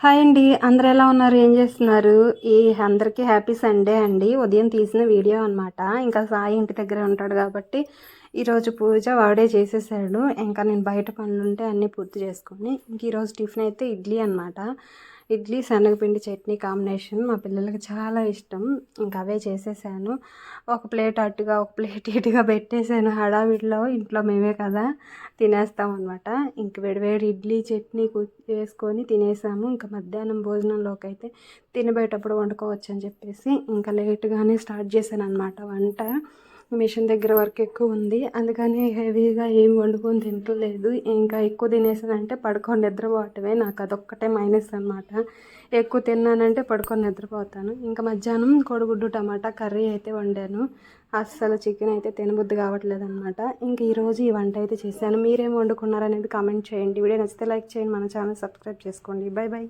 Hi అండి. అందరూ ఎలా ఉన్నారు? ఏం చేస్తున్నారు? అందరికీ హ్యాపీ సండే అండి. ఉదయం తీసిన వీడియో అనమాట. ఇంకా సాయి ఇంటి దగ్గరే ఉంటాడు కాబట్టి ఈరోజు పూజ వాడే చేసేసాడు. ఇంకా నేను బయట పనులుంటే అన్నీ పూర్తి చేసుకొని ఇంక ఈరోజు టిఫిన్ అయితే ఇడ్లీ అనమాట. ఇడ్లీ శనగపిండి చట్నీ కాంబినేషన్ మా పిల్లలకి చాలా ఇష్టం. ఇంకా అవే చేసేసాను. ఒక ప్లేట్ అటుగా ఒక ప్లేట్ ఇటుగా పెట్టేశాను. హడావిడిలో ఇంట్లో మేమే కదా తినేస్తాం అనమాట. ఇంక వేడివేడి ఇడ్లీ చట్నీ వేసుకొని తినేసాము. ఇంకా మధ్యాహ్నం భోజనంలోకి అయితే తినబోయేటప్పుడు వండుకోవచ్చు అని చెప్పేసి ఇంకా లేట్గానే స్టార్ట్ చేశాను అనమాట వంట. మిషన్ దగ్గర వర్క్ ఎక్కువ ఉంది, అందుకని హెవీగా ఏం వండుకొని తింటలేదు. ఇంకా ఎక్కువ తినేసానంటే పడుకొని నిద్రపోవటమే. నాకు అదొక్కటే మైనస్ అనమాట. ఎక్కువ తిన్నానంటే పడుకొని నిద్రపోతాను. ఇంకా మధ్యాహ్నం కోడిగుడ్డు టమాటా కర్రీ అయితే వండాను. అస్సలు చికెన్ అయితే తినబుద్ధి కావట్లేదు అనమాట. ఇంక ఈరోజు ఈ వంట అయితే చేశాను. మీరేం వండుకున్నారనేది కామెంట్ చేయండి. వీడియో నచ్చితే లైక్ చేయండి, మన ఛానల్ సబ్స్క్రైబ్ చేసుకోండి. By by.